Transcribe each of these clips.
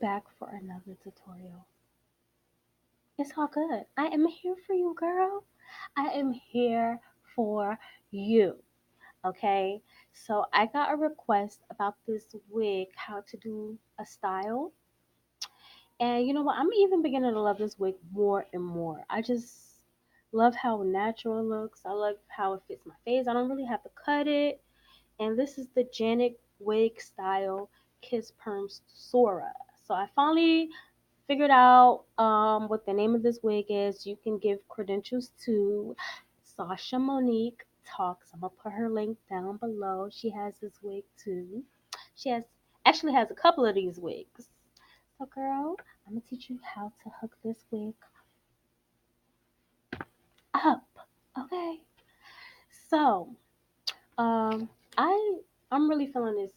back for another tutorial. It's all good. I am here for you, girl. I am here for you. Okay? So I got a request about this wig, how to do a style. And you know what? I'm even beginning to love this wig more and more. I just love how natural it looks. I love how it fits my face. I don't really have to cut it. And this is the Janet wig style Kiss Perms Sora. So I finally figured out what the name of this wig is. You can give credentials to Sasha Monique Talks. I'm gonna put her link down below. She has this wig too. She has actually has a couple of these wigs. So girl, I'm gonna teach you how to hook this wig up. Okay. So um I I'm really feeling this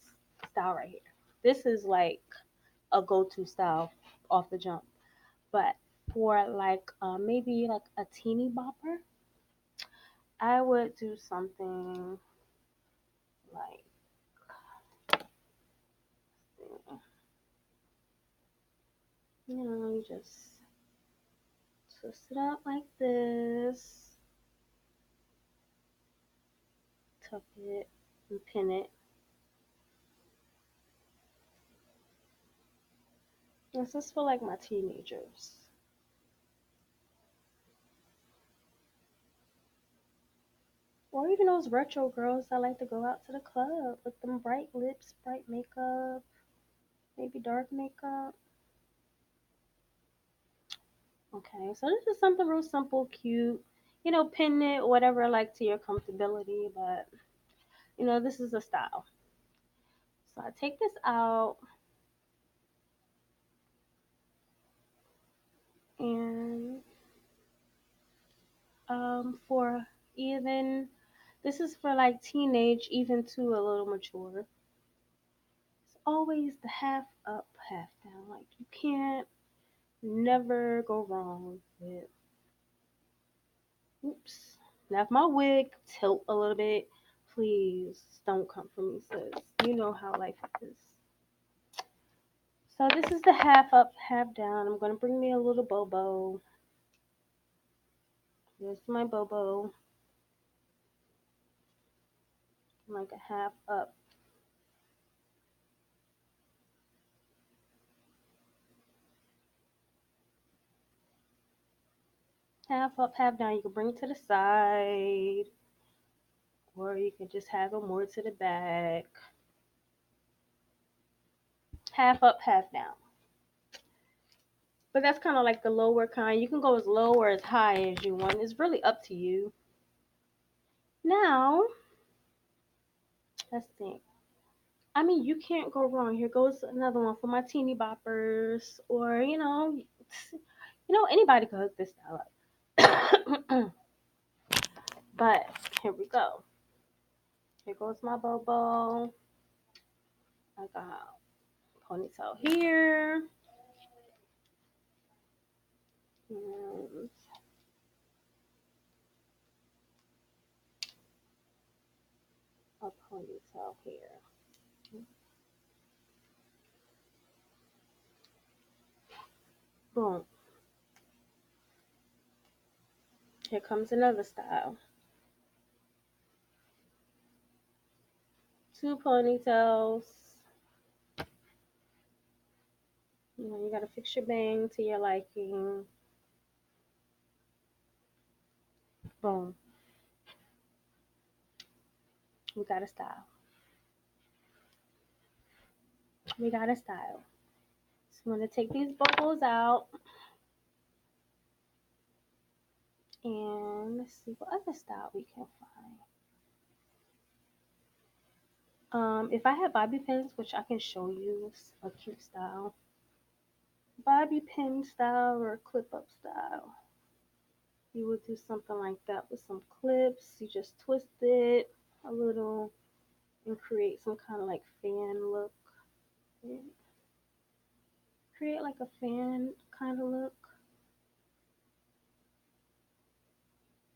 style right here. This is like a go-to style off the jump. But for like maybe like a teeny bopper, I would do something like you just twist it out like this, tuck it, and pin it. This is for like my teenagers, or even those retro girls that like to go out to the club with them bright lips, bright makeup, maybe dark makeup. Okay, so this is something real simple, cute. Pin it, whatever, like to your comfortability, but this is a style. So I take this out and for even this is for like teenage even to a little mature. It's always the half up, half down. Like you can't never go wrong with oops. Now if my wig tilt a little bit, please don't come for me, sis. You know how life is. So this is the half up, half down. I'm gonna bring me a little bobo. Here's my bobo. Like a half up. Half up, half down. You can bring it to the side, or you can just have it more to the back. Half up, half down. But that's kind of like the lower kind. You can go as low or as high as you want. It's really up to you. Now, let's think. I mean, you can't go wrong. Here goes another one for my teeny boppers, or anybody could hook this style up. But here we go. Here goes my bobo. I got ponytail here. And a ponytail here. Boom. Here comes another style. Two ponytails. You gotta fix your bang to your liking. Boom. We got a style. We got a style. So I'm gonna take these bubbles out and let's see what other style we can find. If I had bobby pins, which I can show you a cute style, bobby pin style or clip up style. You would do something like that with some clips. You just twist it a little and create some kind of like fan look. Yeah. Create like a fan kind of look.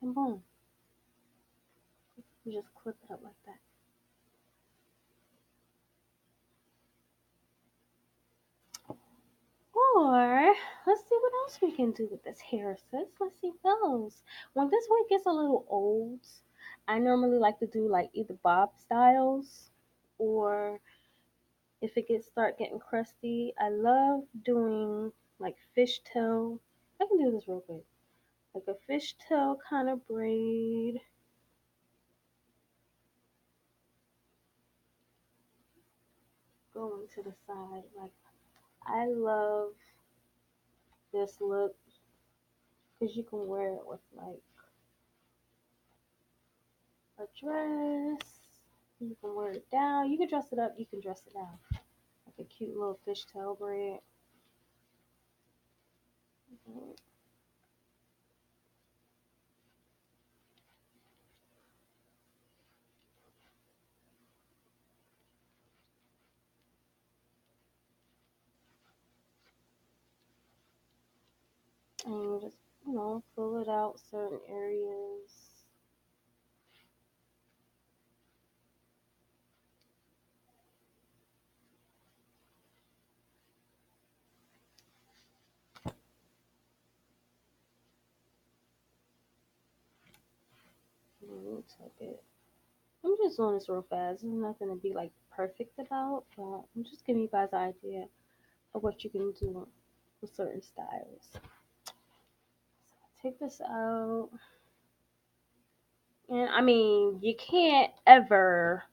And boom. You just clip it up like that. let's see what else we can do with this hair, sis. Let's see what else. When this one gets a little old, I normally like to do like either bob styles or if it gets start getting crusty, I love doing like fishtail. I can do this real quick. Like a fishtail kind of braid. Going to the side. Like I love this look because you can wear it with like a dress. You can wear it down. You can dress it up. You can dress it down. Like a cute little fishtail braid. And you just, pull it out certain areas. And you tuck it. I'm just doing this real fast. There's nothing to be like perfect about, but I'm just giving you guys an idea of what you can do with certain styles. So take this out. And I mean, you can't ever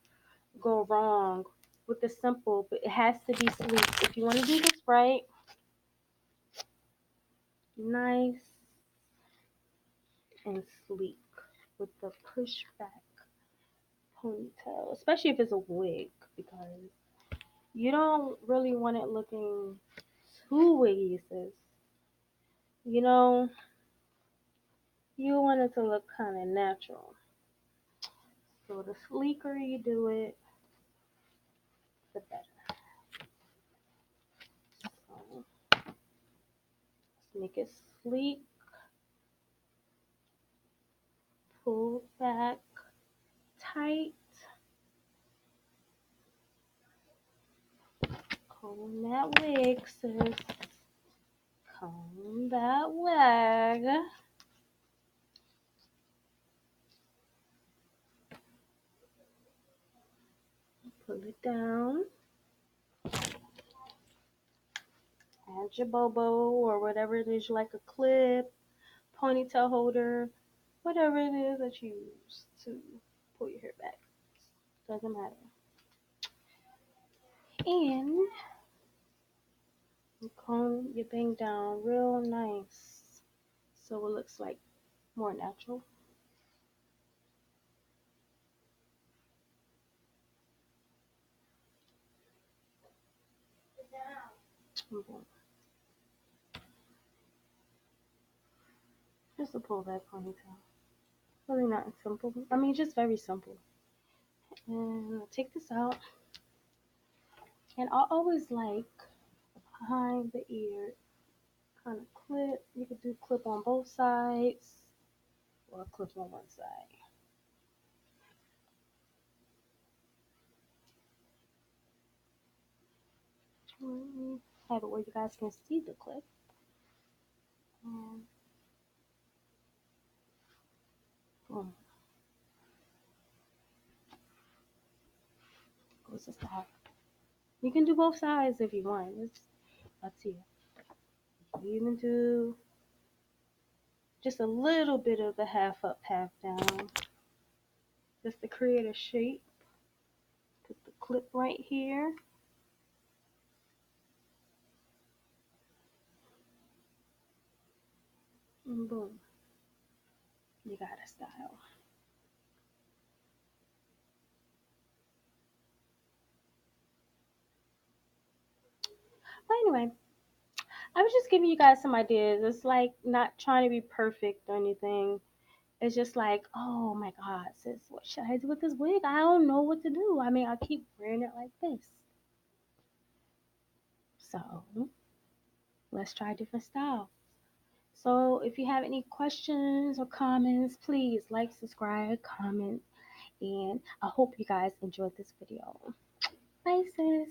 go wrong with the simple, but it has to be sleek. If you want to do this right, nice and sleek with the pushback ponytail, especially if it's a wig, because you don't really want it looking too wiggy, sis. You know, you want it to look kind of natural. So the sleeker you do it, the better. So let's make it sleek, pull back tight, comb that wig, sis. Comb that wig. Pull it down. Add your bobo or whatever it is you like, a clip, ponytail holder, whatever it is that you use to pull your hair back. Doesn't matter. And you comb your bang down real nice so it looks like more natural. Just a pull back ponytail. Really not simple. I mean, just very simple. And I'll take this out. And I always like behind the ear kind of clip. You could do clip on both sides or clip on one side. Have it where you guys can see the clip. And boom. Goes the side. You can do both sides if you want. It's up to you. You even do just a little bit of the half up, half down. Just to create a shape. Put the clip right here. And boom. You got a style. But anyway, I was just giving you guys some ideas. It's like not trying to be perfect or anything. It's just like, oh my God, sis, what should I do with this wig? I don't know what to do. I mean, I keep wearing it like this. So let's try different styles. So if you have any questions or comments, please like, subscribe, comment, and I hope you guys enjoyed this video. Bye, sis.